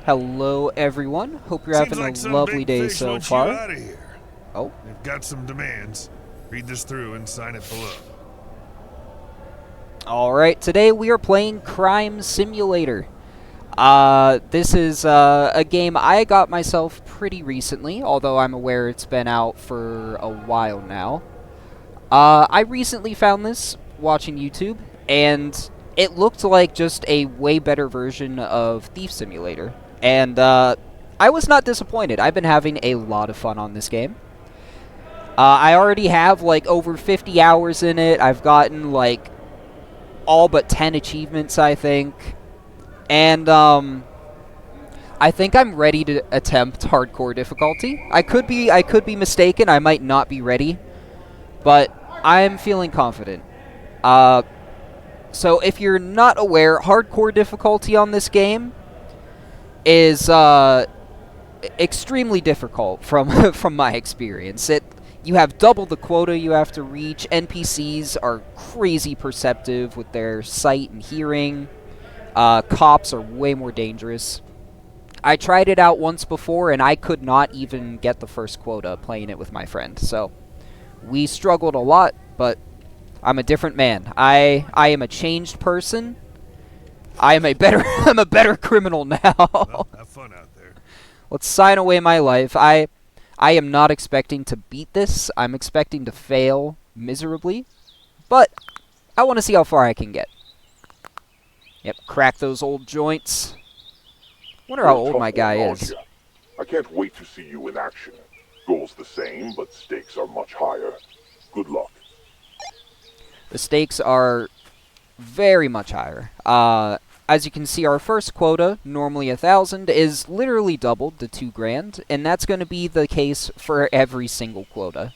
Hello, everyone. Hope you're Seems having like a some lovely big day fish so wants you far. out of here. Oh, They've got some demands. Read this through and sign it below. alright. Today we are playing Crime Simulator. This is a game I got myself pretty recently, although I'm aware it's been out for a while now. I recently found this watching YouTube, and it looked like just a way better version of Thief Simulator. And I was not disappointed. I've been having a lot of fun on this game. I already have like over 50 hours in it. I've gotten like all but 10 achievements, I think. And I think I'm ready to attempt hardcore difficulty. I could be mistaken. I might not be ready, but I'm feeling confident. So if you're not aware, hardcore difficulty on this game is extremely difficult from from my experience. You have double the quota you have to reach. NPCs are crazy perceptive with their sight and hearing. Cops are way more dangerous. I tried it out once before, and I could not even get the first quota playing it with my friend. So we struggled a lot, but I'm a different man. I am a changed person. I am a better I'm a better criminal now. Well, have fun out there. Let's sign away my life. I am not expecting to beat this. I'm expecting to fail miserably, but I want to see how far I can get. Yep, crack those old joints. Wonder how old my guy is. I can't wait to see you in action. Goal's the same, but stakes are much higher. Good luck. The stakes are very much higher. As you can see, our first quota, normally 1,000, is literally doubled to 2 grand, and that's going to be the case for every single quota.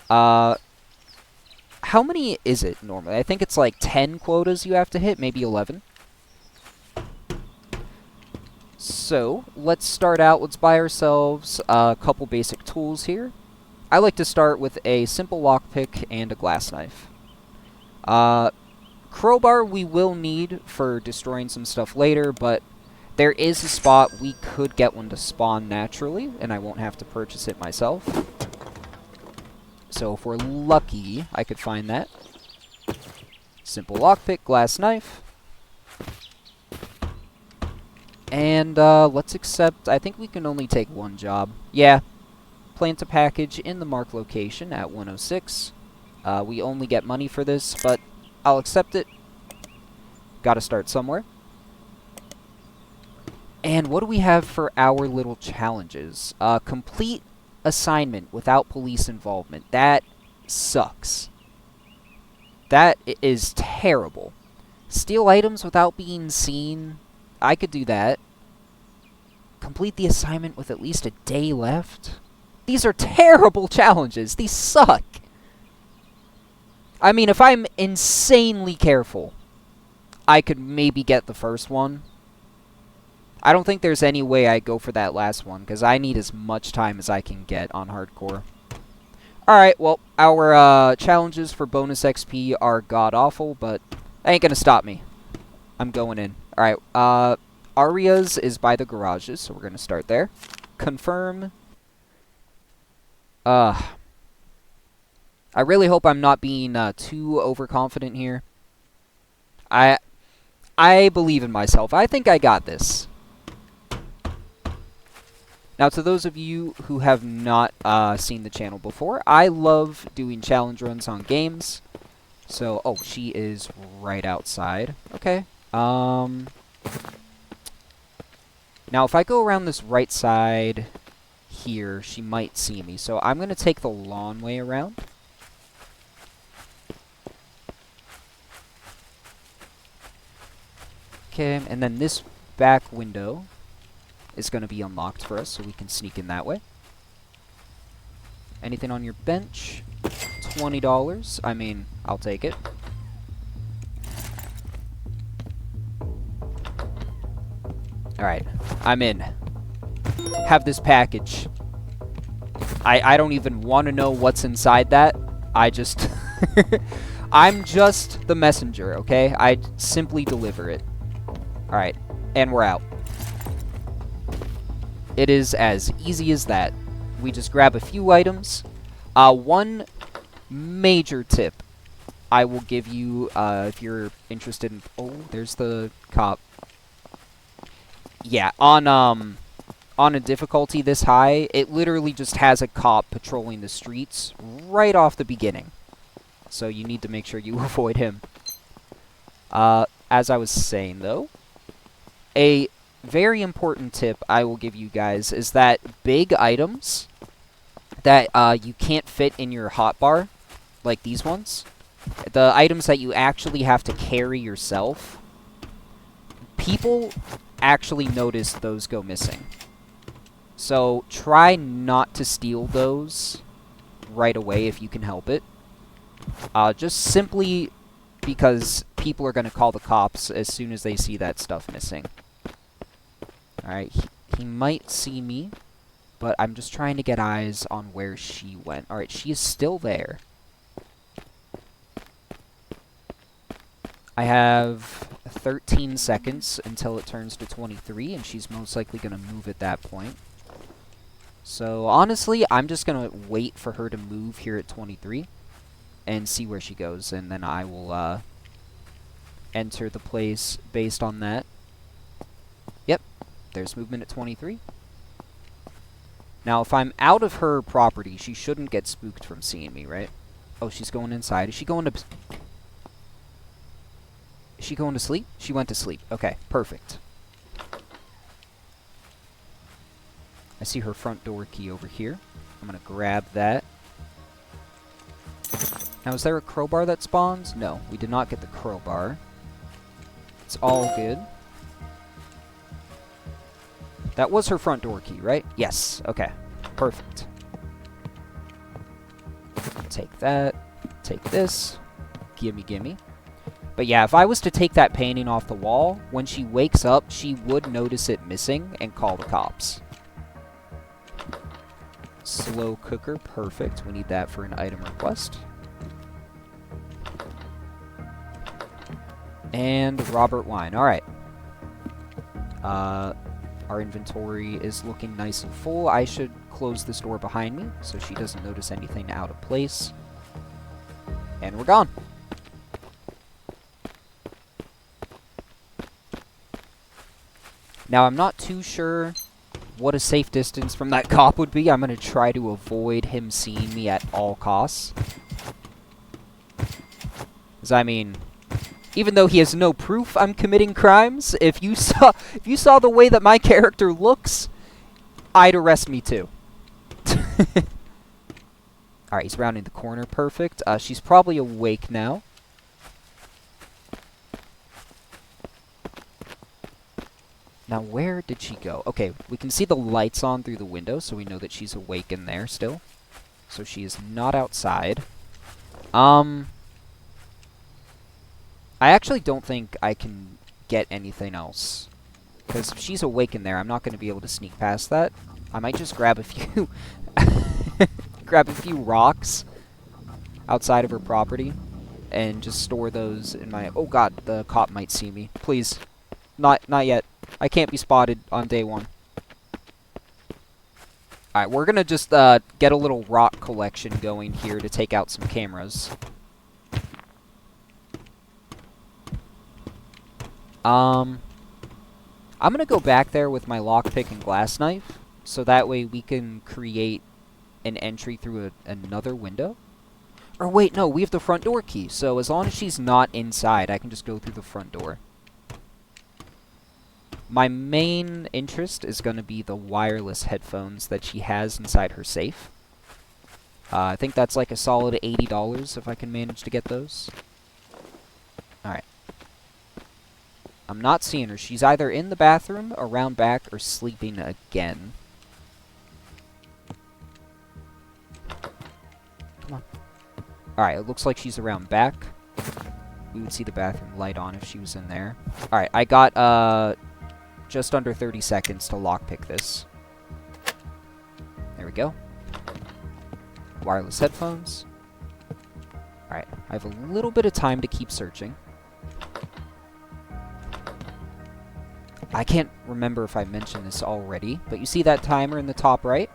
How many is it normally? I think it's like 10 quotas you have to hit, maybe 11. So, let's start out. Let's buy ourselves a couple basic tools here. I like to start with a simple lockpick and a glass knife. Crowbar we will need for destroying some stuff later, but there is a spot we could get one to spawn naturally, and I won't have to purchase it myself. So if we're lucky, I could find that. Simple lockpick, glass knife. And let's accept, I think we can only take one job. Yeah, plant a package in the marked location at 106. We only get money for this, but I'll accept it. Gotta start somewhere. And what do we have for our little challenges? Complete assignment without police involvement. That sucks. That is terrible. Steal items without being seen. I could do that. Complete the assignment with at least a day left. These are terrible challenges. These suck. I mean, if I'm insanely careful, I could maybe get the first one. I don't think there's any way I go for that last one, because I need as much time as I can get on hardcore. Alright, well, our challenges for bonus XP are god-awful, but that ain't gonna stop me. I'm going in. Alright, Aria's is by the garages, so we're gonna start there. Confirm. I really hope I'm not being too overconfident here. I believe in myself. I think I got this. Now, to those of you who have not seen the channel before, I love doing challenge runs on games. So, oh, she is right outside. Okay. Now, if I go around this right side here, she might see me. So I'm going to take the long way around. Okay, and then this back window is going to be unlocked for us, so we can sneak in that way. Anything on your bench? $20. I mean, I'll take it. Alright, I'm in. Have this package. I don't even want to know what's inside that. I just... I'm just the messenger, okay? I simply deliver it. Alright, and we're out. It is as easy as that. We just grab a few items. One major tip I will give you if you're interested in... Oh, there's the cop. Yeah, on a difficulty this high, it literally just has a cop patrolling the streets right off the beginning. So you need to make sure you avoid him. As I was saying, though, a very important tip I will give you guys is that big items that you can't fit in your hotbar, like these ones, the items that you actually have to carry yourself, people actually notice those go missing. So try not to steal those right away if you can help it. Just simply because people are going to call the cops as soon as they see that stuff missing. Alright, he might see me, but I'm just trying to get eyes on where she went. Alright, she is still there. I have 13 seconds until it turns to 23, and she's most likely going to move at that point. So, honestly, I'm just going to wait for her to move here at 23 and see where she goes, and then I will enter the place based on that. Yep, there's movement at 23. Now, if I'm out of her property, she shouldn't get spooked from seeing me, right? Oh, she's going inside. Is she going to... Is she going to sleep? She went to sleep. Okay, perfect. I see her front door key over here. I'm going to grab that. Now, is there a crowbar that spawns? No, we did not get the crowbar. It's all good. That was her front door key, right? Yes. Okay. Perfect. Take that. Take this. Gimme, gimme. But yeah, if I was to take that painting off the wall, when she wakes up, she would notice it missing and call the cops. Slow cooker. Perfect. We need that for an item request. And Robert wine. Alright. Our inventory is looking nice and full. I should close this door behind me so she doesn't notice anything out of place. And we're gone. Now, I'm not too sure what a safe distance from that cop would be. I'm going to try to avoid him seeing me at all costs. Because, I mean, even though he has no proof I'm committing crimes, if you saw the way that my character looks, I'd arrest me too. Alright, he's rounding the corner. Perfect. She's probably awake now. Now, where did she go? Okay, we can see the lights on through the window, so we know that she's awake in there still. So she is not outside. I actually don't think I can get anything else. Because if she's awake in there, I'm not going to be able to sneak past that. I might just grab a few... grab a few rocks outside of her property. And just store those in my... Oh god, the cop might see me. Please. Not yet. I can't be spotted on day one. Alright, we're gonna just get a little rock collection going here to take out some cameras. I'm gonna go back there with my lockpick and glass knife, so that way we can create an entry through another window. Or wait, no, we have the front door key, so as long as she's not inside, I can just go through the front door. My main interest is going to be the wireless headphones that she has inside her safe. I think that's like a solid $80 if I can manage to get those. Alright. I'm not seeing her. She's either in the bathroom, around back, or sleeping again. Come on. Alright, it looks like she's around back. We would see the bathroom light on if she was in there. Alright, I got, just under 30 seconds to lockpick this. There we go. Wireless headphones. Alright, I have a little bit of time to keep searching. I can't remember if I mentioned this already, but you see that timer in the top right?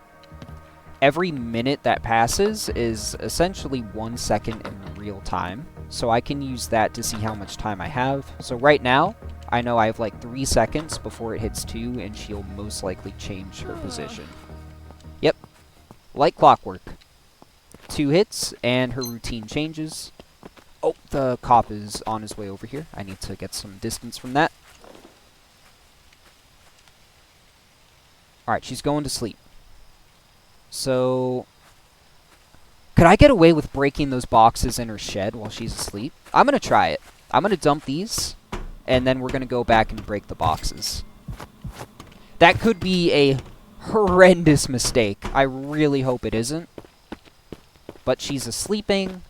Every minute that passes is essentially 1 second in real time, so I can use that to see how much time I have. So right now, I know I have like 3 seconds before it hits 2, and she'll most likely change her position. Yep, like clockwork. 2 hits, and her routine changes. Oh, the cop is on his way over here. I need to get some distance from that. Alright, she's going to sleep. So, could I get away with breaking those boxes in her shed while she's asleep? I'm going to try it. I'm going to dump these, and then we're going to go back and break the boxes. That could be a horrendous mistake. I really hope it isn't. But she's sleeping.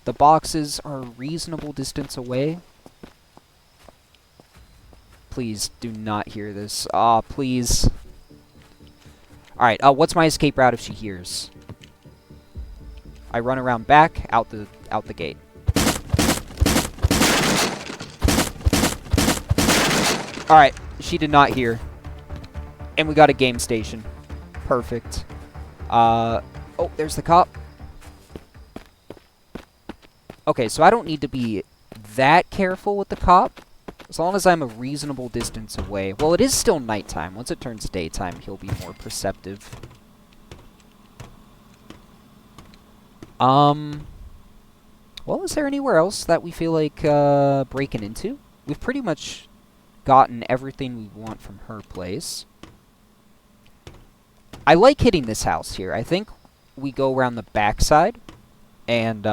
The boxes are a reasonable distance away. Please do not hear this. Ah, please. Alright, what's my escape route if she hears? I run around back, out the gate. Alright, she did not hear. And we got a game station. Perfect. Oh, there's the cop. Okay, so I don't need to be that careful with the cop. As long as I'm a reasonable distance away. Well, it is still nighttime. Once it turns daytime, he'll be more perceptive. Well, is there anywhere else that we feel like breaking into? We've pretty much gotten everything we want from her place. I like hitting this house here. I think we go around the backside, and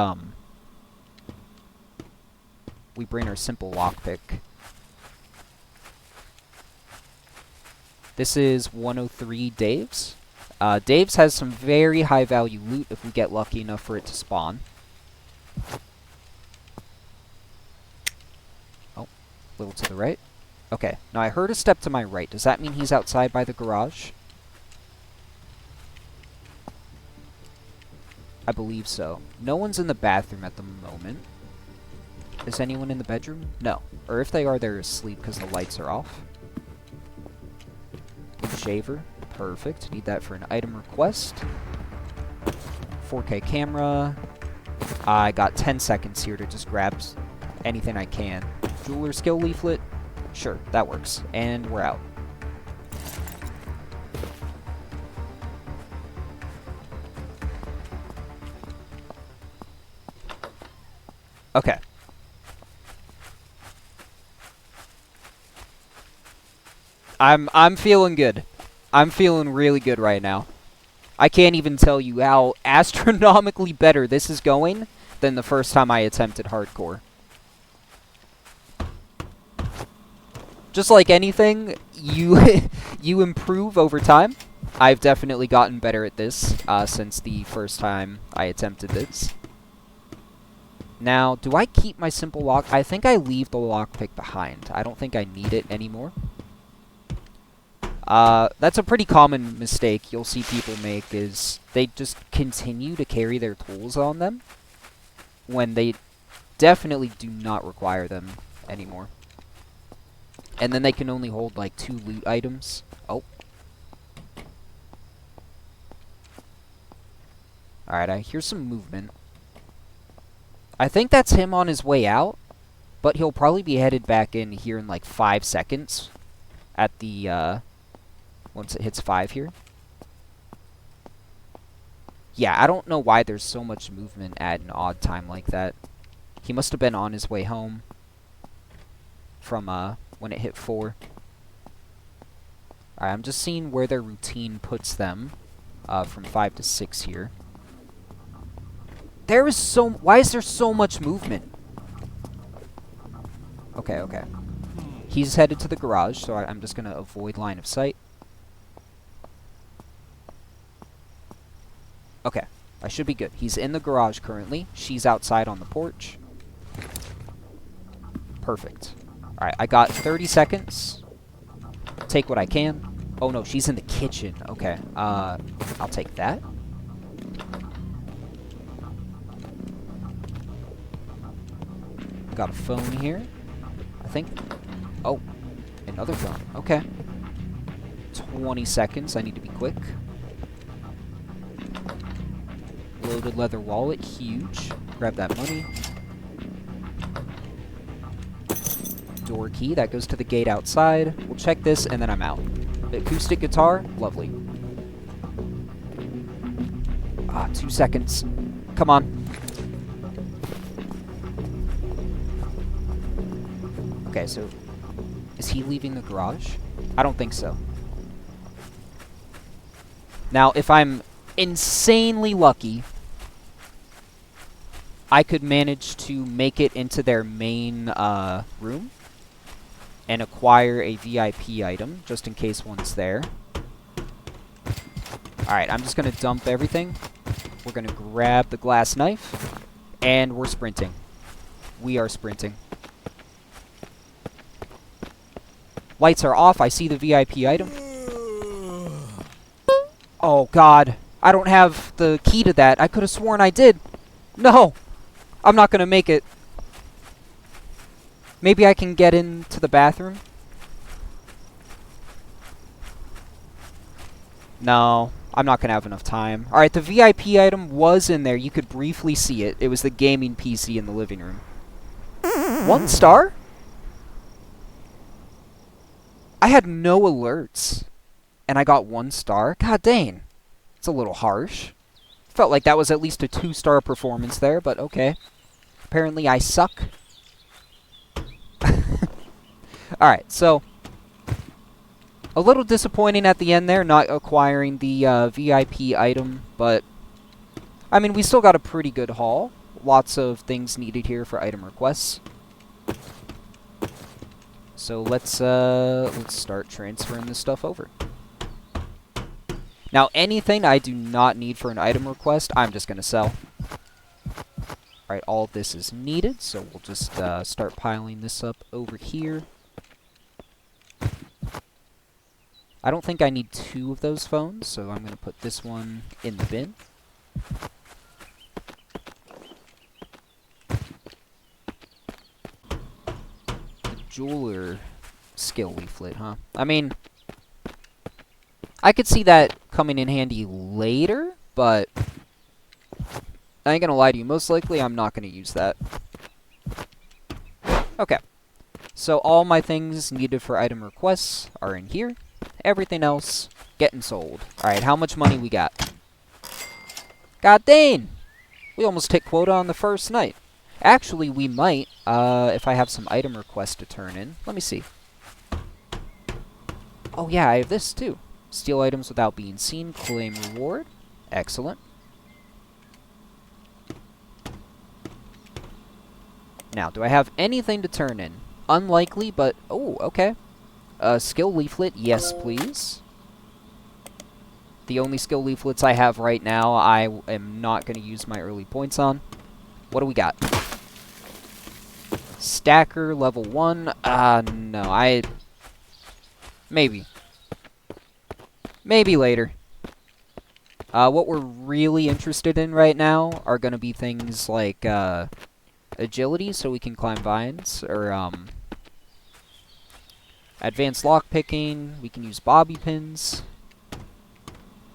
we bring our simple lockpick. This is 103 Dave's. Dave's has some very high value loot if we get lucky enough for it to spawn. Oh, a little to the right. Okay, now I heard a step to my right. Does that mean he's outside by the garage? I believe so. No one's in the bathroom at the moment. Is anyone in the bedroom? No. Or if they are, they're asleep because the lights are off. Shaver. Perfect. Need that for an item request. 4K camera. I got 10 seconds here to just grab anything I can. Jeweler skill leaflet. Sure, that works. And we're out. Okay. I'm feeling good. I'm feeling really good right now. I can't even tell you how astronomically better this is going than the first time I attempted hardcore. Just like anything, you you improve over time. I've definitely gotten better at this since the first time I attempted this. Now, do I keep my simple lock? I think I leave the lockpick behind. I don't think I need it anymore. That's a pretty common mistake you'll see people make, is they just continue to carry their tools on them when they definitely do not require them anymore. And then they can only hold like 2 loot items. Oh. Alright, I hear some movement. I think that's him on his way out, but he'll probably be headed back in here in like 5 seconds at the, once it hits 5 here. Yeah, I don't know why there's so much movement at an odd time like that. He must have been on his way home from, when it hit 4. Alright, I'm just seeing where their routine puts them, from 5 to 6 here. There is so... Why is there so much movement? Okay, okay. He's headed to the garage, so I'm just gonna avoid line of sight. Okay, I should be good. He's in the garage currently. She's outside on the porch. Perfect. Alright, I got 30 seconds. Take what I can. Oh no, she's in the kitchen. Okay, I'll take that. Got a phone here, I think. Oh, an Another phone. Okay. 20 seconds. I need to be quick. Loaded leather wallet. Huge. Grab that money. Door key. That goes to the gate outside. We'll check this, and then I'm out. Acoustic guitar. Lovely. 2 seconds. Come on. Okay, so is he leaving the garage? I don't think so. Now, if I'm insanely lucky, I could manage to make it into their main room and acquire a VIP item, just in case one's there. Alright, I'm just going to dump everything. We're going to grab the glass knife, and we're sprinting. We are sprinting. Lights are off. I see the VIP item. Oh, God. I don't have the key to that. I could have sworn I did. No! I'm not going to make it. Maybe I can get into the bathroom? No. I'm not going to have enough time. Alright, the VIP item was in there. You could briefly see it. It was the gaming PC in the living room. 1 star? I had no alerts, and I got 1 star? God dang. It's a little harsh. Felt like that was at least a 2-star performance there, but okay. Apparently I suck. Alright, so a little disappointing at the end there, not acquiring the VIP item, but I mean, we still got a pretty good haul. Lots of things needed here for item requests. So let's start transferring this stuff over. Now, anything I do not need for an item request, I'm just going to sell. Alright, all of this is needed, so we'll just start piling this up over here. I don't think I need 2 of those phones, so I'm going to put this one in the bin. Jeweler skill leaflet, huh? I mean, I could see that coming in handy later, but I ain't gonna lie to you. Most likely, I'm not gonna use that. Okay. So all my things needed for item requests are in here. Everything else getting sold. Alright, how much money we got? God dang! We almost hit quota on the first night. Actually, we might, if I have some item requests to turn in. Let me see. Oh yeah, I have this too. Steal items without being seen. Claim reward. Excellent. Now, do I have anything to turn in? Unlikely, but... Oh, okay. Skill leaflet. Yes, please. The only skill leaflets I have right now, I am not going to use my early points on. What do we got? Stacker, level 1. No, maybe. Maybe later. What we're really interested in right now are going to be things like, agility, so we can climb vines, or, advanced lockpicking, we can use bobby pins.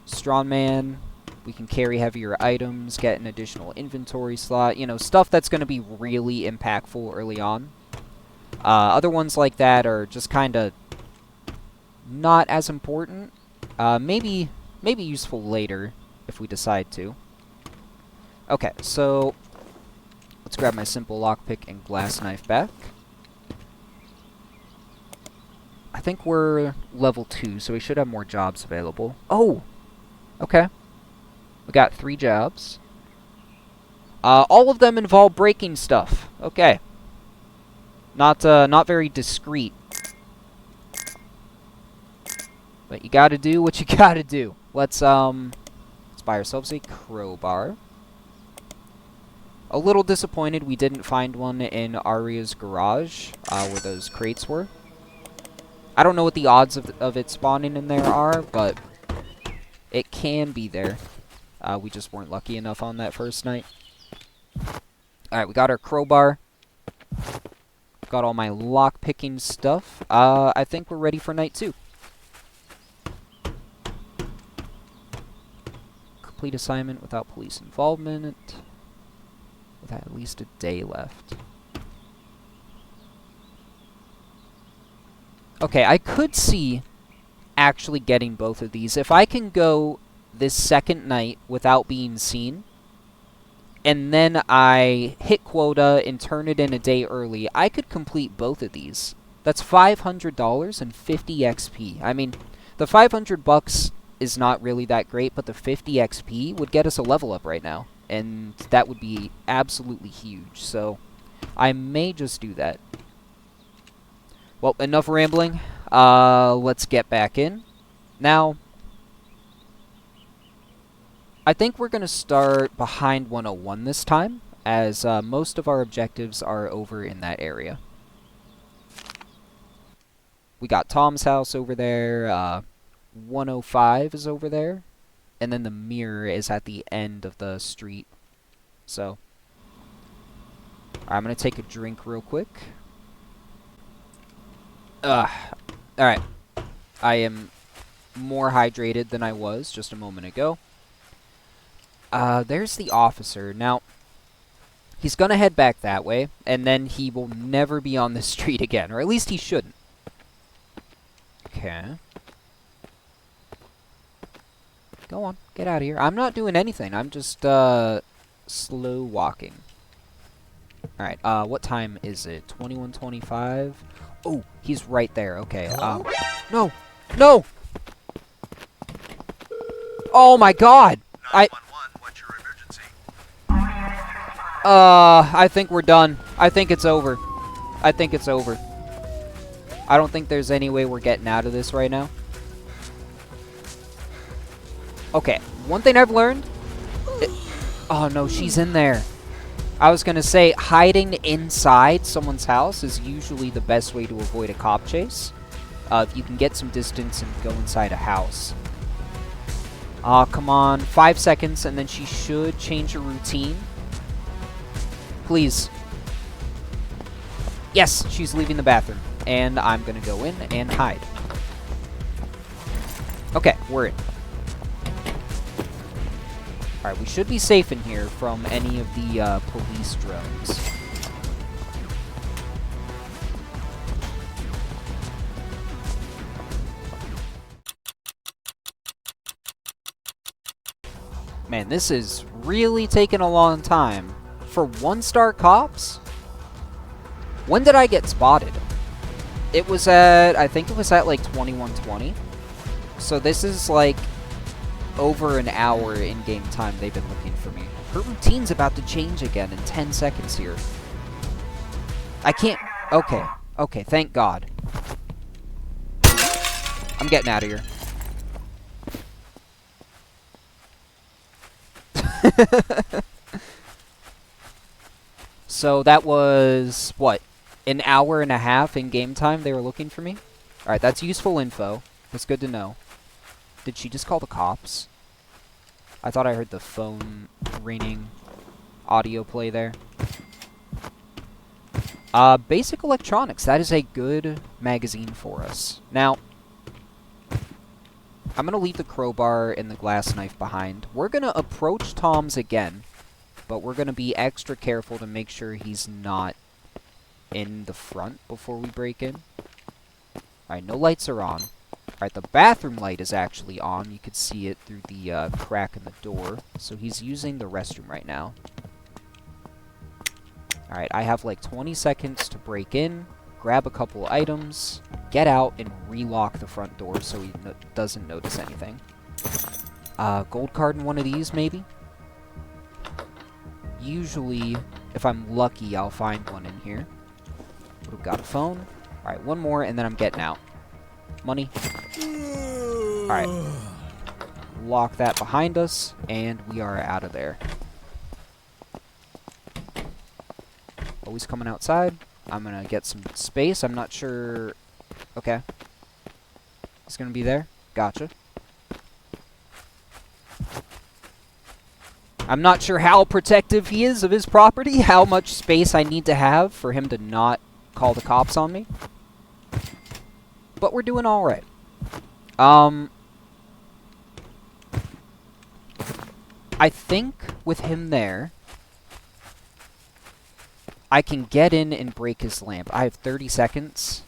Strongman, we can carry heavier items, get an additional inventory slot, you know, stuff that's going to be really impactful early on. Other ones like that are just kind of not as important. Maybe useful later, if we decide to. Okay, so let's grab my simple lockpick and glass knife back. I think we're level 2, so we should have more jobs available. Oh! Okay. We got 3 jobs. All of them involve breaking stuff. Okay. Not very discreet. But you gotta do what you gotta do. Let's buy ourselves a crowbar. A little disappointed we didn't find one in Aria's garage, where those crates were. I don't know what the odds of it spawning in there are, but it can be there. We just weren't lucky enough on that first night. Alright, we got our crowbar. got all my lock-picking stuff. I think we're ready for night 2. Complete assignment without police involvement. With at least a day left. Okay, I could see actually getting both of these. If I can go this second night without being seen, and then I hit quota and turn it in a day early, I could complete both of these. That's $500 and 50 XP. I mean, the 500 bucks is not really that great, but the 50 XP would get us a level up right now. And that would be absolutely huge, so I may just do that. Well, enough rambling. Let's get back in. Now, I think we're going to start behind 101 this time, as most of our objectives are over in that area. We got Tom's house over there, 105 is over there, and then the mirror is at the end of the street. So, I'm going to take a drink real quick. Alright. I am more hydrated than I was just a moment ago. There's the officer. Now, he's gonna head back that way, and then he will never be on this street again, or at least he shouldn't. Okay. Go on, get out of here. I'm not doing anything. I'm just, slow walking. Alright, what time is it? 21:25? Oh, he's right there. Okay, no! No! Oh my god! 911, what's your emergency? I think we're done. I think it's over. I think it's over. I don't think there's any way we're getting out of this right now. Okay, one thing I've learned... oh no, she's in there. I was gonna say, hiding inside someone's house is usually the best way to avoid a cop chase. If you can get some distance and go inside a house. Aw, come on. 5 seconds, and then she should change her routine. Please. Yes, she's leaving the bathroom. And I'm gonna go in and hide. Okay, we're in. Alright, we should be safe in here from any of the police drones. Man, this is really taking a long time. For 1-star cops? When did I get spotted? It was at, I think it was at like 21:20. So this is like over an hour in-game time they've been looking for me. Her routine's about to change again in 10 seconds here. I can't... okay. Okay, thank God. I'm getting out of here. So that was, what, an hour and a half in game time they were looking for me? Alright, that's useful info. That's good to know. Did she just call the cops? I thought I heard the phone ringing audio play there. Basic Electronics. That is a good magazine for us. Now, I'm going to leave the crowbar and the glass knife behind. We're going to approach Tom's again, but we're going to be extra careful to make sure he's not in the front before we break in. Alright, no lights are on. Alright, the bathroom light is actually on. You could see it through the crack in the door. So he's using the restroom right now. Alright, I have like 20 seconds to break in, grab a couple items, get out, and relock the front door so he doesn't notice anything. Gold card in one of these, maybe? Usually, if I'm lucky, I'll find one in here. We've got a phone. Alright, one more, and then I'm getting out. Money. Alright. Lock that behind us, and we are out of there. Always coming outside. I'm gonna get some space. I'm not sure... okay. He's gonna be there. Gotcha. I'm not sure how protective he is of his property, how much space I need to have for him to not call the cops on me. But we're doing alright. I think with him there, I can get in and break his lamp. I have 30 seconds.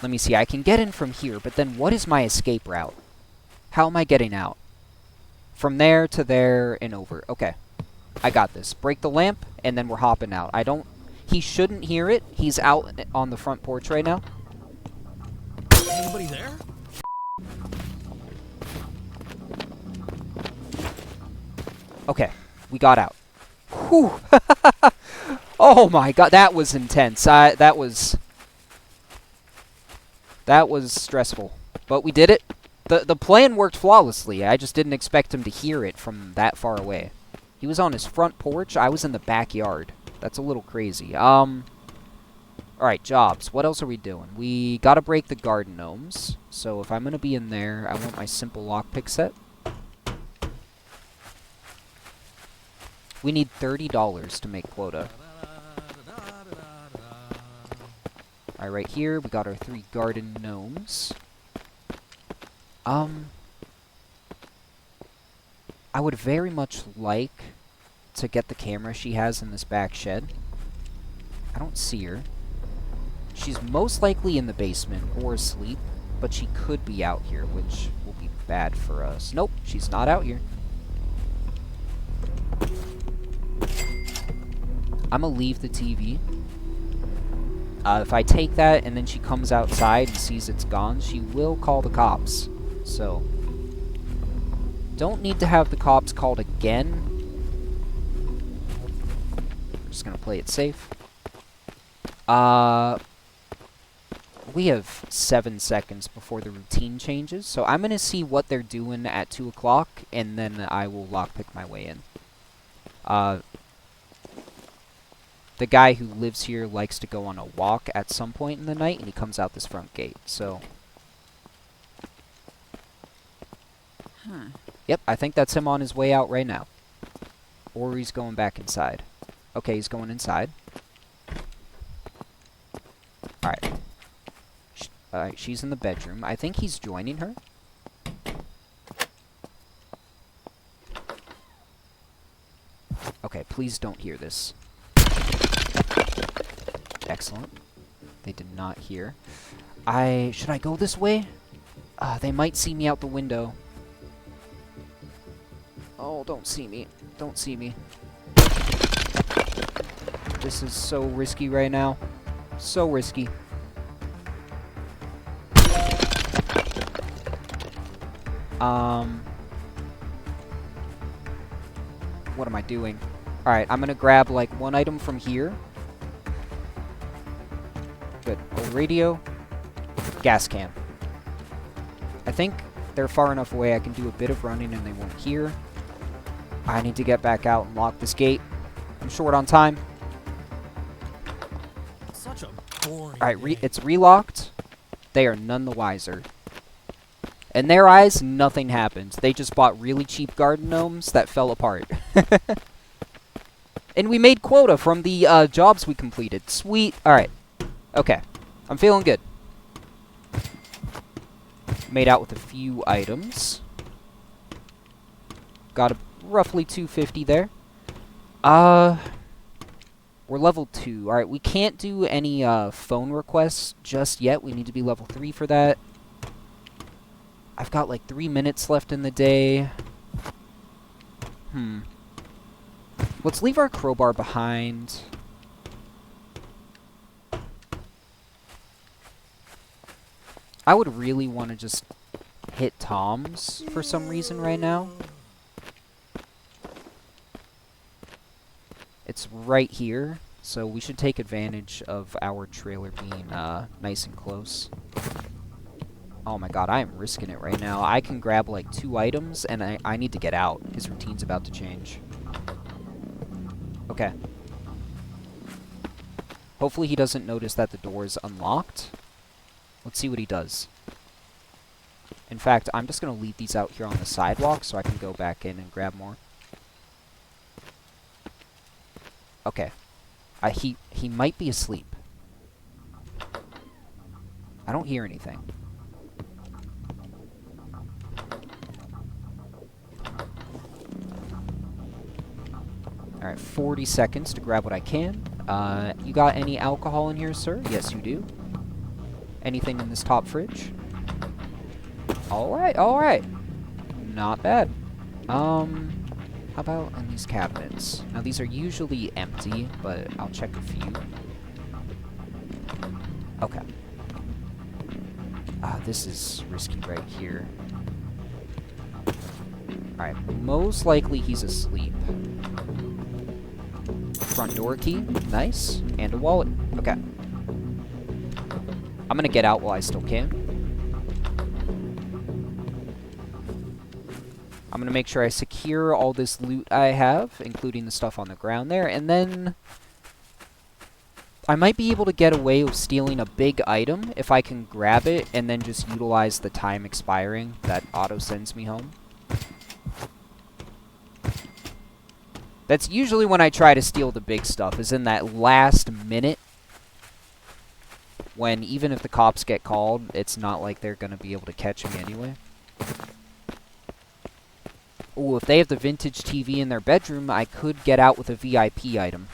Let me see. I can get in from here, but then what is my escape route? How am I getting out? From there to there and over. Okay. I got this. Break the lamp, and then we're hopping out. He shouldn't hear it. He's out on the front porch right now. Anybody there? Okay. We got out. Whew. Oh my god, that was intense. That was stressful. But we did it. The plan worked flawlessly. I just didn't expect him to hear it from that far away. He was on his front porch. I was in the backyard. That's a little crazy. Alright, jobs. What else are we doing? We gotta break the garden gnomes. So if I'm gonna be in there, I want my simple lockpick set. We need $30 to make quota. Alright, right here, we got our 3 garden gnomes. I would very much like to get the camera she has in this back shed. I don't see her. She's most likely in the basement or asleep, but she could be out here, which will be bad for us. Nope, she's not out here. I'm gonna leave the TV. If I take that and then she comes outside and sees it's gone, she will call the cops. So, don't need to have the cops called again. We're just gonna play it safe. We have 7 seconds before the routine changes, so I'm gonna see what they're doing at 2 o'clock, and then I will lockpick my way in. The guy who lives here likes to go on a walk at some point in the night, and he comes out this front gate, so... Yep, I think that's him on his way out right now. Or he's going back inside. Okay, he's going inside. Alright. Alright, she's in the bedroom. I think he's joining her. Okay, please don't hear this. Excellent. They did not hear. Should I go this way? They might see me out the window. Oh, don't see me. Don't see me. This is so risky right now. So risky. What am I doing? Alright, I'm gonna grab, like, 1 item from here. Good. Old radio. Gas can. I think they're far enough away I can do a bit of running and they won't hear. I need to get back out and lock this gate. I'm short on time. Such a boring Alright, day. it's relocked. They are none the wiser. In their eyes, nothing happened. They just bought really cheap garden gnomes that fell apart. And we made quota from the jobs we completed. Sweet. Alright. Okay. I'm feeling good. Made out with a few items. Got a roughly 250 there. We're level 2. Alright, we can't do any phone requests just yet. We need to be level 3 for that. I've got like 3 minutes left in the day. Let's leave our crowbar behind. I would really want to just hit Tom's for some reason right now. It's right here, so we should take advantage of our trailer being nice and close. Oh my god, I am risking it right now. I can grab like 2 items, and I need to get out. His routine's about to change. Okay. Hopefully he doesn't notice that the door is unlocked. Let's see what he does. In fact, I'm just going to leave these out here on the sidewalk so I can go back in and grab more. Okay. He might be asleep. I don't hear anything. Alright, 40 seconds to grab what I can. You got any alcohol in here, sir? Yes, you do. Anything in this top fridge? Alright, alright. Not bad. How about in these cabinets? Now, these are usually empty, but I'll check a few. Okay. This is risky right here. Alright, most likely he's asleep. Front door key, nice. And a wallet. Okay. I'm gonna get out while I still can. I'm gonna make sure I secure all this loot I have, including the stuff on the ground there, and then I might be able to get away with stealing a big item if I can grab it and then just utilize the time expiring that auto sends me home. That's usually when I try to steal the big stuff, is in that last minute when even if the cops get called, it's not like they're going to be able to catch me anyway. Ooh, if they have the vintage TV in their bedroom, I could get out with a VIP item.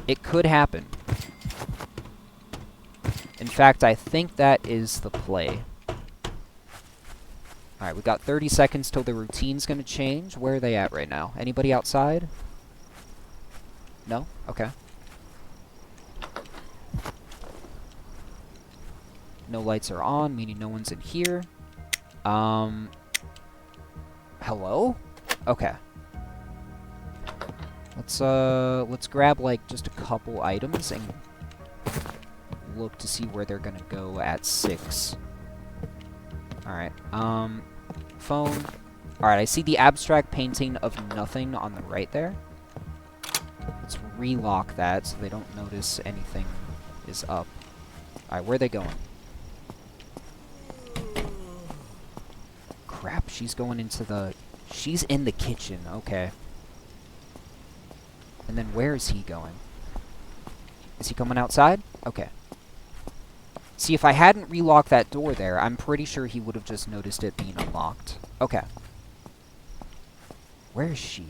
It could happen. In fact, I think that is the play. Alright, we got 30 seconds till the routine's gonna change. Where are they at right now? Anybody outside? No? Okay. No lights are on, meaning no one's in here. Hello? Okay. Let's grab, like, just a couple items and look to see where they're gonna go at 6. Alright, phone. Alright, I see the abstract painting of nothing on the right there. Let's relock that so they don't notice anything is up. Alright, where are they going? Crap, she's going into the... She's in the kitchen, okay. And then where is he going? Is he coming outside? Okay. See, if I hadn't relocked that door there, I'm pretty sure he would have just noticed it being unlocked. Okay. Where is she?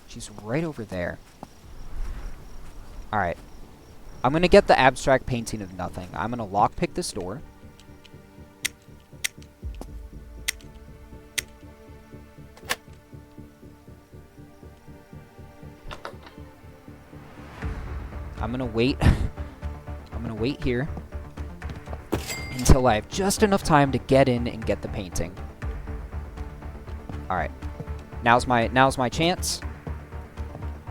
She's right over there. Alright. I'm gonna get the abstract painting of nothing. I'm gonna lockpick this door. I'm gonna wait. I'm gonna wait here until I have just enough time to get in and get the painting. Alright. Now's my chance.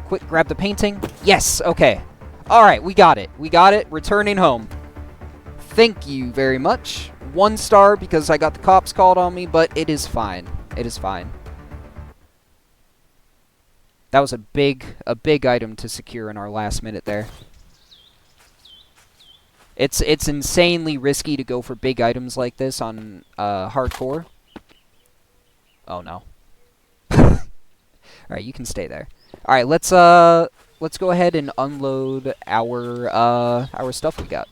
Quick, grab the painting. Yes, okay. Alright, we got it. We got it. Returning home. Thank you very much. 1 star because I got the cops called on me, but it is fine. It is fine. That was a big item to secure in our last minute there. It's insanely risky to go for big items like this on hardcore. Oh no. Alright, you can stay there. Alright, let's go ahead and unload our stuff we got.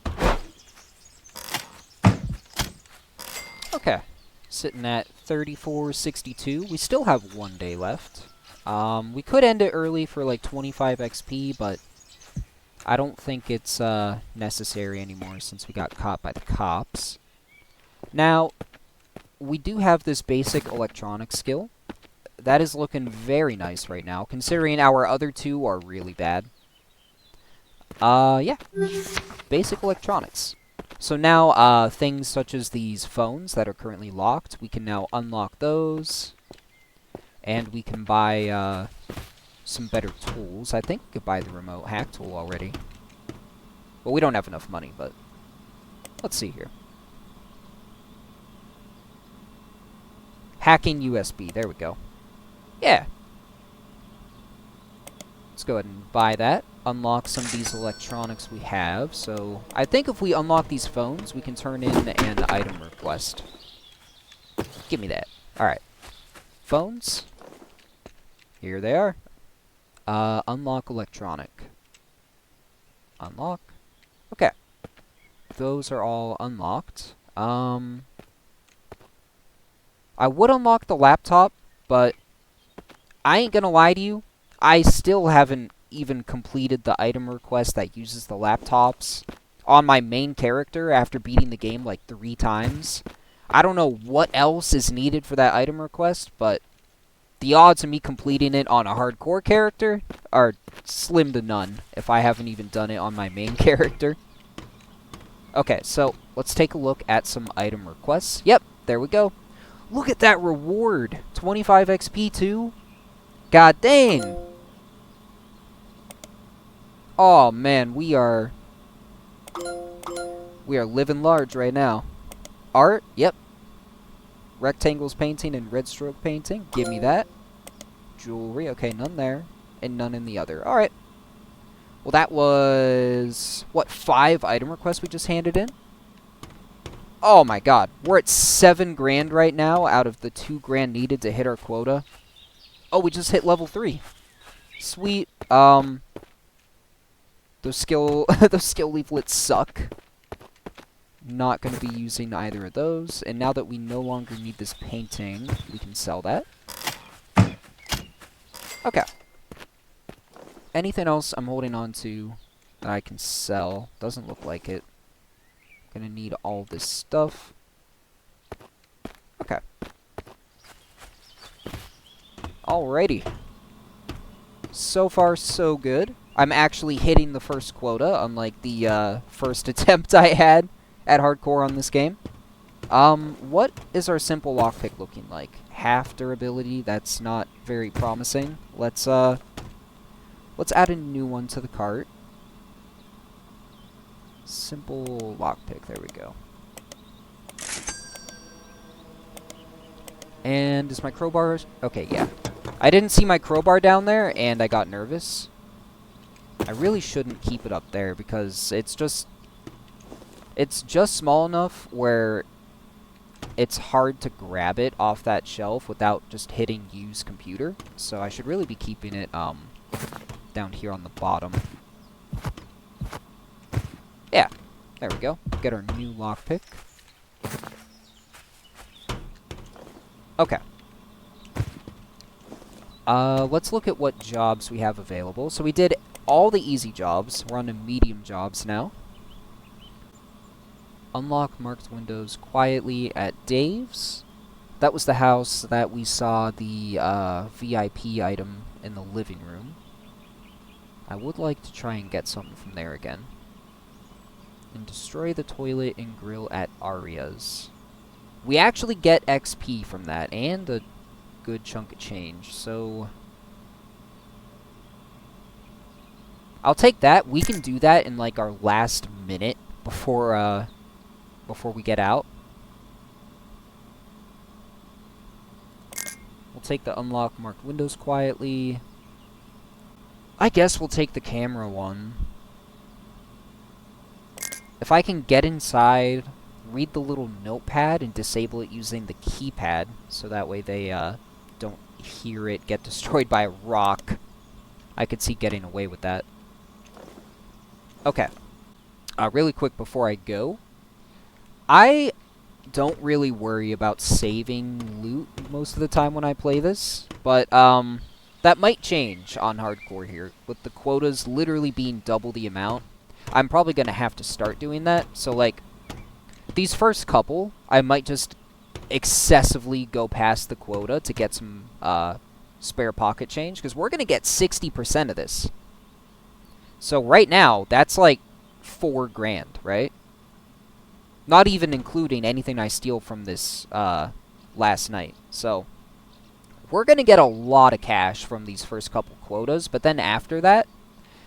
Okay. Sitting at 34.62. We still have 1 day left. We could end it early for like 25 XP, but I don't think it's necessary anymore since we got caught by the cops. Now, we do have this basic electronics skill. That is looking very nice right now, considering our other 2 are really bad. Yeah. Basic electronics. So now, things such as these phones that are currently locked, we can now unlock those. And we can buy, some better tools. I think we could buy the remote hack tool already. Well, we don't have enough money, but let's see here. Hacking USB. There we go. Yeah. Let's go ahead and buy that. Unlock some of these electronics we have. So, I think if we unlock these phones, we can turn in an item request. Give me that. Alright. Phones. Here they are. Unlock electronic. Unlock. Okay. those are all unlocked. I would unlock the laptop, but I ain't gonna lie to you. I still haven't even completed the item request that uses the laptops on my main character after beating the game like 3 times. I don't know what else is needed for that item request, but the odds of me completing it on a hardcore character are slim to none if I haven't even done it on my main character. Okay, so let's take a look at some item requests. Yep, there we go. Look at that reward! 25 XP too? God dang! Oh man, we are living large right now. Art? Yep. Rectangles painting and red stroke painting. Give me that. Jewelry. Okay, none there. And none in the other. Alright. Well, that was... what, 5 item requests we just handed in? Oh my god. We're at 7 grand right now out of the 2 grand needed to hit our quota. Oh, we just hit level 3. Sweet. Those skill leaflets suck. Not going to be using either of those. And now that we no longer need this painting, we can sell that. Okay. Anything else I'm holding on to that I can sell? Doesn't look like it. Gonna need all this stuff. Okay. Alrighty. So far, so good. I'm actually hitting the first quota, unlike the first attempt I had at hardcore on this game. What is our simple lockpick looking like? Half durability, that's not very promising. Let's add a new one to the cart. Simple lockpick, there we go. And is my crowbar... okay, yeah. I didn't see my crowbar down there, and I got nervous. I really shouldn't keep it up there, because it's just small enough where it's hard to grab it off that shelf without just hitting use computer. So I should really be keeping it down here on the bottom. Yeah, there we go. Get our new lockpick. Okay. Let's look at what jobs we have available. So we did all the easy jobs. We're on to medium jobs now. Unlock marked windows quietly at Dave's. That was the house that we saw the VIP item in the living room. I would like to try and get something from there again. And destroy the toilet and grill at Aria's. We actually get XP from that, and a good chunk of change, so... I'll take that. We can do that in, like, our last minute before we get out. We'll take the unlock marked windows quietly. I guess we'll take the camera one. If I can get inside, read the little notepad, and disable it using the keypad, so that way they don't hear it get destroyed by a rock, I could see getting away with that. Okay. Really quick before I go, I don't really worry about saving loot most of the time when I play this, but that might change on hardcore here. With the quotas literally being double the amount, I'm probably going to have to start doing that. So, like, these first couple, I might just excessively go past the quota to get some spare pocket change, because we're going to get 60% of this. So right now, that's like 4 grand, right? Not even including anything I steal from this last night. So we're going to get a lot of cash from these first couple quotas, but then after that,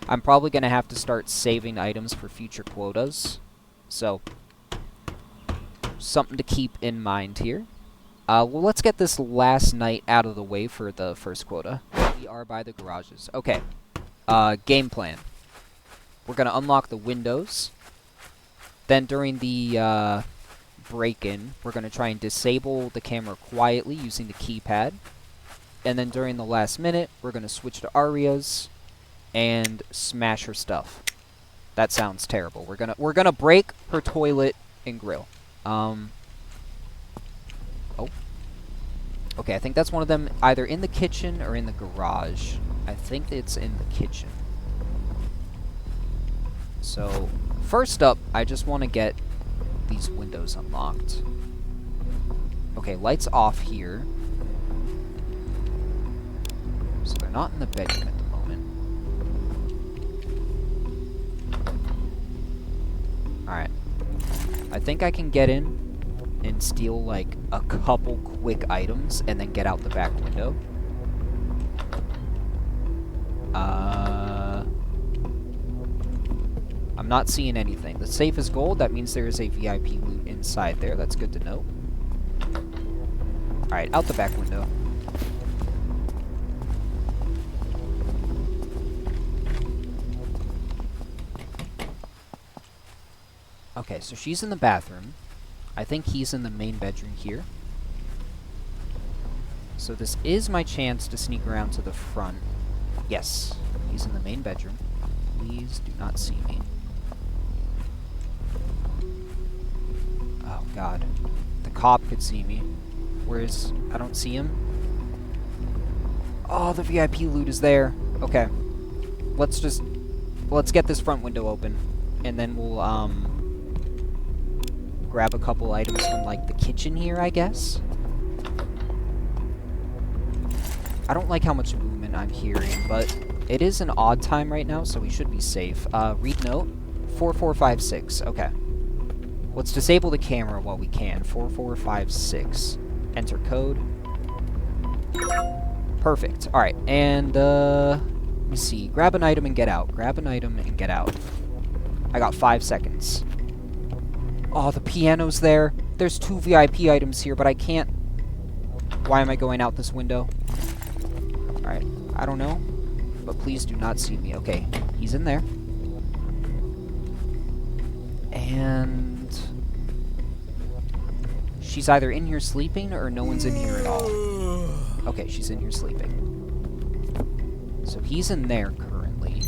I'm probably going to have to start saving items for future quotas. So something to keep in mind here. Well, let's get this last night out of the way for the first quota. We are by the garages. Okay. Game plan. We're going to unlock the windows. Then during the break-in, we're going to try and disable the camera quietly using the keypad. And then during the last minute, we're going to switch to Aria's and smash her stuff. That sounds terrible. We're gonna break her toilet and grill. Oh. Okay, I think that's one of them either in the kitchen or in the garage. I think it's in the kitchen. So, first up, I just want to get these windows unlocked. Okay, lights off here. So they're not in the bedroom at the moment. Alright. I think I can get in and steal, like, a couple quick items and then get out the back window. I'm not seeing anything. The safe is gold. That means there is a VIP loot inside there. That's good to know. Alright, out the back window. Okay, so she's in the bathroom. I think he's in the main bedroom here. So this is my chance to sneak around to the front. Yes, he's in the main bedroom. Please do not see me. Oh god. The cop could see me. Whereas I don't see him. Oh, the VIP loot is there. Okay. Let's get this front window open. And then we'll, grab a couple items from, like, the kitchen here, I guess. I don't like how much movement I'm hearing, but it is an odd time right now, so we should be safe. Read note. 4456. Okay. Let's disable the camera while we can. 4456. Enter code. Perfect. Alright, and, let me see. Grab an item and get out. Grab an item and get out. I got 5 seconds. Oh, the piano's there. There's 2 VIP items here, but I can't... Why am I going out this window? Alright, I don't know. But please do not see me. Okay, he's in there. And... she's either in here sleeping, or no one's in here at all. Okay, she's in here sleeping. So he's in there currently.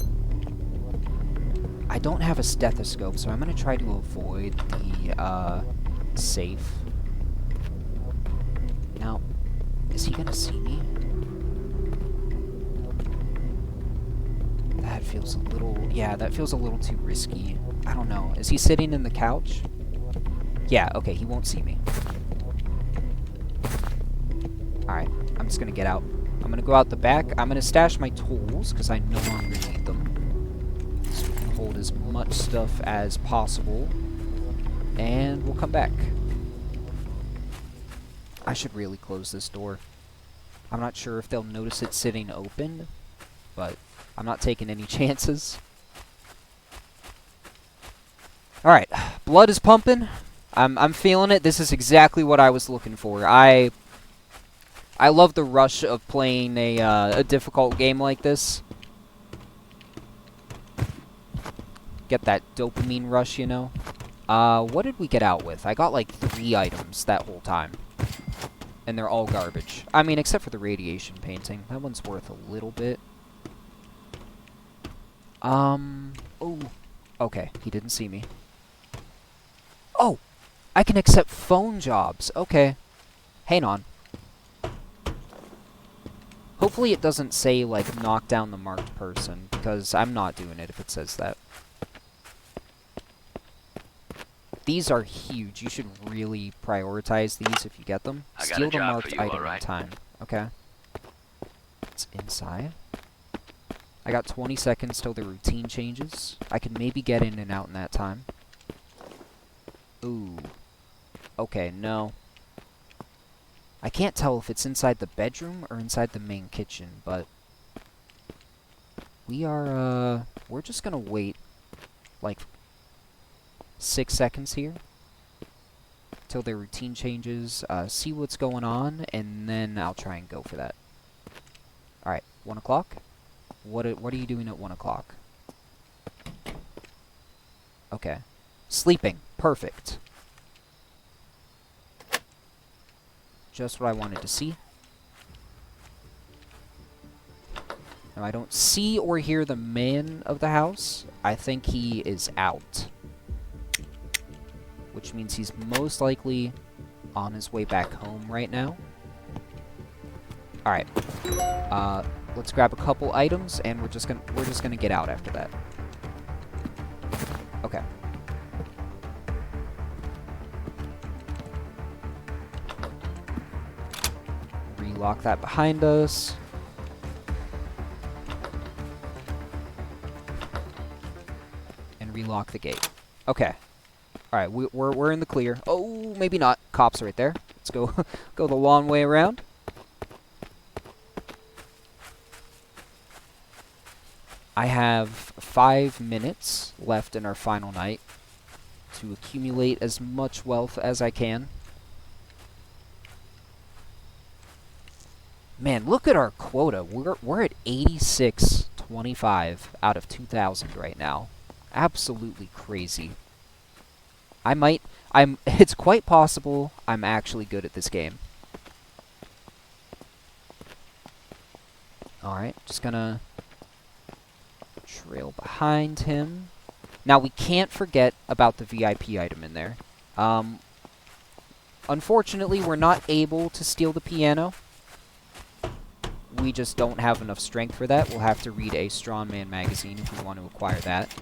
I don't have a stethoscope, so I'm going to try to avoid the, safe. Now, is he going to see me? That feels a little... yeah, that feels a little too risky. I don't know. Is he sitting in the couch? Yeah, okay, he won't see me. Alright, I'm just going to get out. I'm going to go out the back. I'm going to stash my tools, because I no longer need them. So we can hold as much stuff as possible. And we'll come back. I should really close this door. I'm not sure if they'll notice it sitting open, but I'm not taking any chances. Alright, blood is pumping. I'm feeling it. This is exactly what I was looking for. I love the rush of playing a difficult game like this. Get that dopamine rush, you know? What did we get out with? I got like 3 items that whole time. And they're all garbage. I mean, except for the radiation painting. That one's worth a little bit. Oh. Okay, he didn't see me. Oh! I can accept phone jobs. Okay. Hang on. Hopefully it doesn't say, like, knock down the marked person, because I'm not doing it if it says that. These are huge. You should really prioritize these if you get them. Steal the marked item in time. Okay. It's inside. I got 20 seconds till the routine changes. I can maybe get in and out in that time. Ooh. Okay, no. I can't tell if it's inside the bedroom or inside the main kitchen, but... we're just gonna wait, like, 6 seconds here. Till their routine changes, see what's going on, and then I'll try and go for that. Alright, 1 o'clock? What are you doing at 1 o'clock? Okay. Sleeping. Perfect. Just what I wanted to see. Now, I don't see or hear the man of the house. I think he is out. Which means he's most likely on his way back home right now. Alright. Let's grab a couple items, and we're just gonna get out after that. Okay. Relock that behind us. And relock the gate. Okay. Alright, we're in the clear. Oh, maybe not. Cops right there. Let's go go the long way around. I have 5 minutes left in our final night to accumulate as much wealth as I can. Man, look at our quota. We're at 8625 out of 2,000 right now. Absolutely crazy. It's quite possible I'm actually good at this game. Alright, just gonna trail behind him. Now, we can't forget about the VIP item in there. Unfortunately, we're not able to steal the piano. We just don't have enough strength for that. We'll have to read a Strongman magazine if we want to acquire that.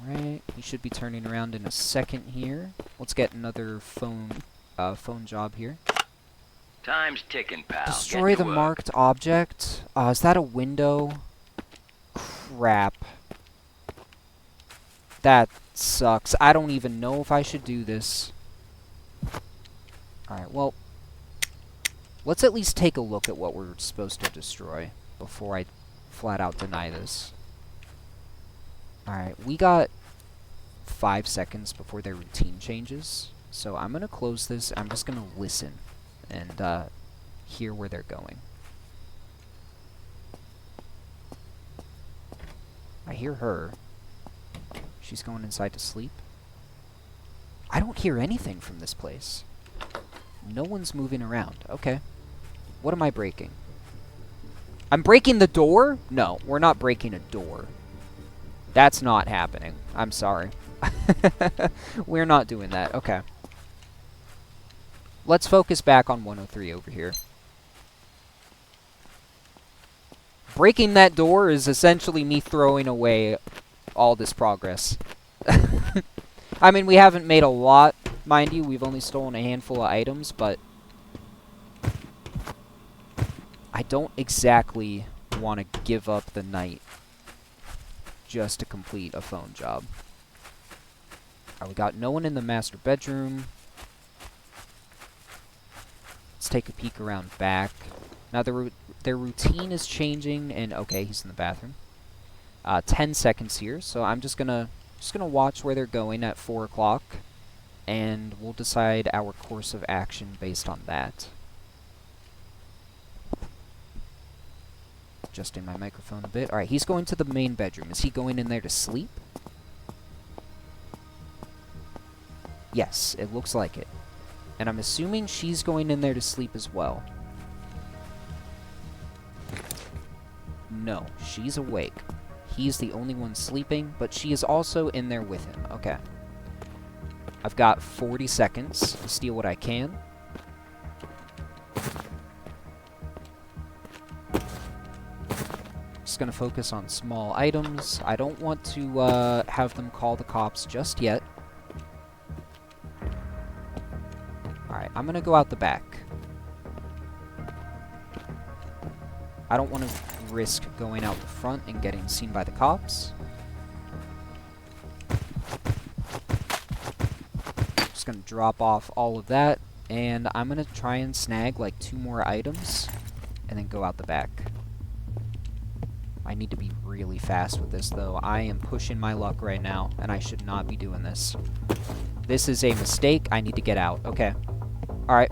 Alright, he should be turning around in a second here. Let's get another phone job here. Time's ticking, pal. Destroy the marked object. Is that a window? Crap. That sucks. I don't even know if I should do this. Alright, well, let's at least take a look at what we're supposed to destroy before I flat out deny this. Alright, we got 5 seconds before their routine changes, so I'm going to close this. I'm just going to listen and hear where they're going. I hear her. She's going inside to sleep. I don't hear anything from this place. No one's moving around. Okay. What am I breaking? I'm breaking the door? No, we're not breaking a door. That's not happening. I'm sorry. We're not doing that. Okay. Let's focus back on 103 over here. Breaking that door is essentially me throwing away all this progress. I mean, we haven't made a lot, mind you. We've only stolen a handful of items, but I don't exactly want to give up the night just to complete a phone job. Alright, we got no one in the master bedroom. Let's take a peek around back. Now, their routine is changing, and okay, he's in the bathroom. 10 seconds here, so I'm just gonna watch where they're going at 4 o'clock, and we'll decide our course of action based on that. Adjusting my microphone a bit. Alright, he's going to the main bedroom. Is he going in there to sleep? Yes, it looks like it. And I'm assuming she's going in there to sleep as well. No, she's awake. He's the only one sleeping, but she is also in there with him. Okay. I've got 40 seconds to steal what I can. Just gonna focus on small items. I don't want to have them call the cops just yet. Alright, I'm gonna go out the back. I don't want to risk going out the front and getting seen by the cops. Just gonna drop off all of that, and I'm gonna try and snag like 2 more items, and then go out the back. I need to be really fast with this, though. I am pushing my luck right now, and I should not be doing this. This is a mistake. I need to get out. Okay. Alright.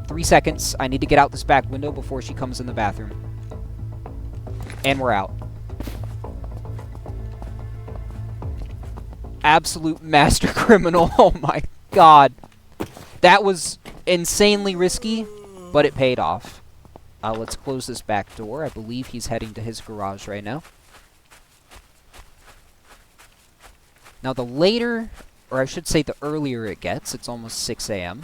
3 seconds. I need to get out this back window before she comes in the bathroom. And we're out. Absolute master criminal. Oh my god. That was insanely risky, but it paid off. Let's close this back door. I believe he's heading to his garage right now. Now, the later, or I should say the earlier it gets, it's almost 6 a.m.,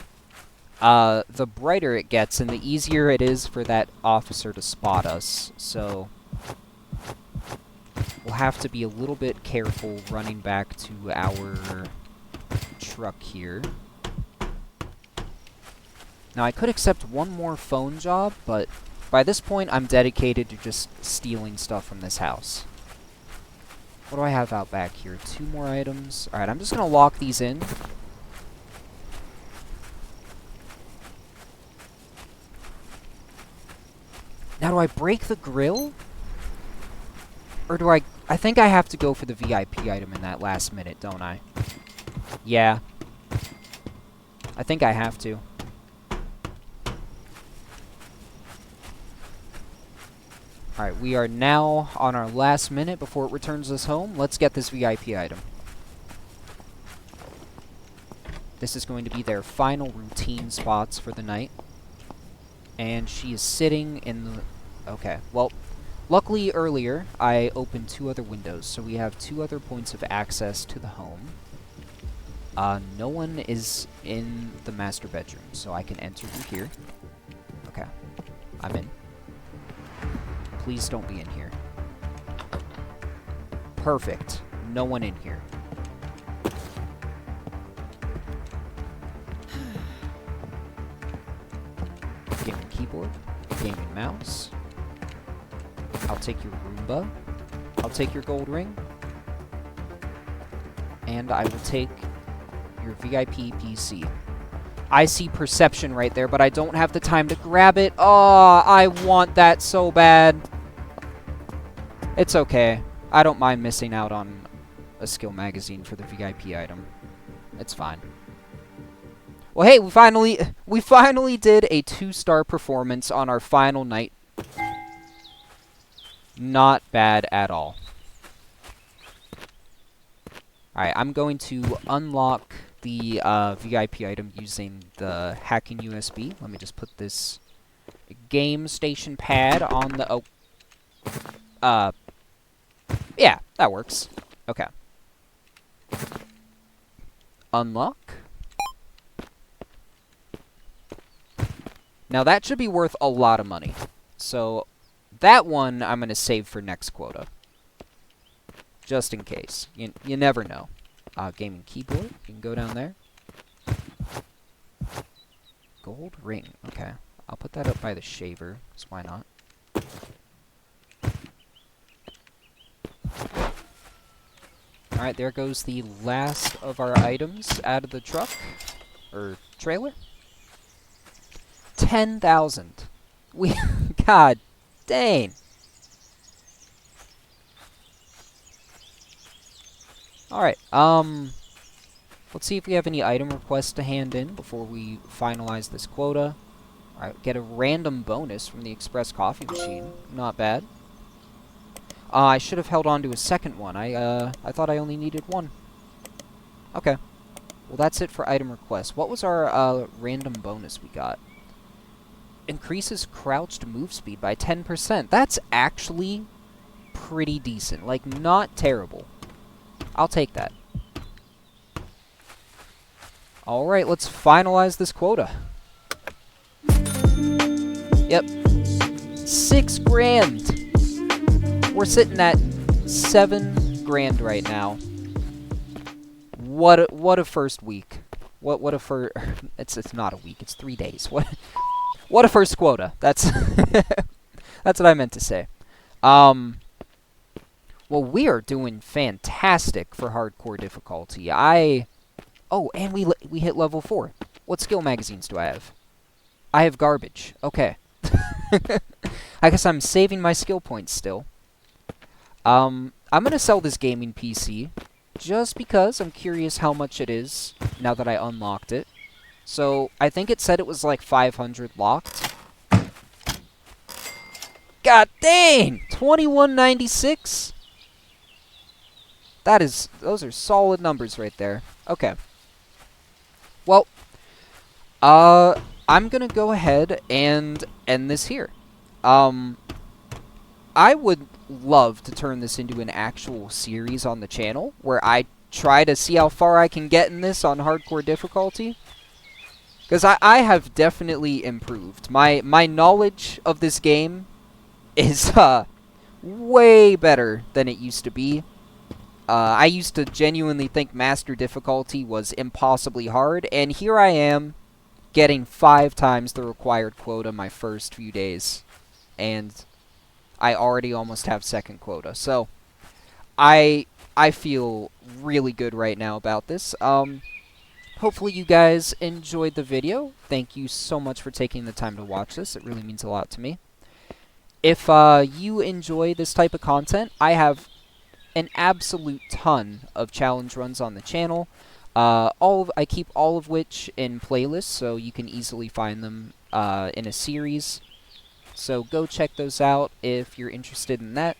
the brighter it gets, and the easier it is for that officer to spot us. So we'll have to be a little bit careful running back to our truck here. Now, I could accept one more phone job, but by this point, I'm dedicated to just stealing stuff from this house. What do I have out back here? 2 more items. Alright, I'm just going to lock these in. Now, do I break the grill? Or do I think I have to go for the VIP item in that last minute, don't I? Yeah. I think I have to. Alright, we are now on our last minute before it returns us home. Let's get this VIP item. This is going to be their final routine spots for the night. And she is sitting in the... Okay, well, luckily earlier I opened 2 other windows, so we have 2 other points of access to the home. No one is in the master bedroom, so I can enter through here. Okay, I'm in. Please don't be in here. Perfect. No one in here. Gaming keyboard. Gaming mouse. I'll take your Roomba. I'll take your gold ring. And I will take your VIP PC. I see perception right there, but I don't have the time to grab it. Oh, I want that so bad. It's okay. I don't mind missing out on a skill magazine for the VIP item. It's fine. Well, hey, we finally did a 2-star performance on our final night. Not bad at all. Alright, I'm going to unlock the VIP item using the hacking USB. Let me just put this game station pad on the... Oh. Yeah, that works. Okay. Unlock. Now that should be worth a lot of money. So that one I'm going to save for next quota. Just in case. You never know. Gaming keyboard. You can go down there. Gold ring. Okay. I'll put that up by the shaver. So why not? Alright, there goes the last of our items out of the truck. Or trailer. 10,000. We... God dang. Alright, let's see if we have any item requests to hand in before we finalize this quota. Alright, get a random bonus from the express coffee machine. Not bad. I should have held on to a second one. I thought I only needed 1. Okay. Well, that's it for item requests. What was our, random bonus we got? Increases crouched move speed by 10%. That's actually pretty decent. Like, not terrible. I'll take that. Alright, let's finalize this quota. Yep. 6 grand! We're sitting at 7 grand right now. What a first week. What a first... It's not a week, it's 3 days. What a first quota. That's... That's what I meant to say. Well, we are doing fantastic for hardcore difficulty. Oh, and we hit level 4. What skill magazines do I have? I have garbage. Okay. I guess I'm saving my skill points still. I'm gonna sell this gaming PC just because I'm curious how much it is now that I unlocked it. So, I think it said it was like 500 locked. God dang! 2196? Those are solid numbers right there. Okay. Well, I I'm gonna go ahead and end this here. I would love to turn this into an actual series on the channel where I try to see how far I can get in this on hardcore difficulty. Because I have definitely improved. My knowledge of this game is way better than it used to be. I used to genuinely think master difficulty was impossibly hard, and here I am getting 5 times the required quota my first few days. And I already almost have second quota. So I feel really good right now about this. Hopefully you guys enjoyed the video. Thank you so much for taking the time to watch this. It really means a lot to me. If you enjoy this type of content, I have an absolute ton of challenge runs on the channel. I keep all of which in playlists, so you can easily find them in a series. So go check those out if you're interested in that.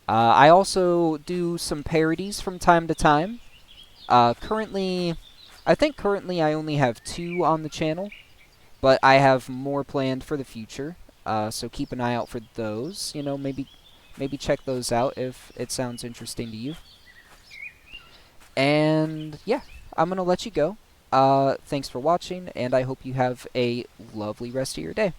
I also do some parodies from time to time. Currently I only have 2 on the channel, but I have more planned for the future. So keep an eye out for those. You know, maybe check those out if it sounds interesting to you. And yeah, I'm gonna let you go. Thanks for watching, and I hope you have a lovely rest of your day.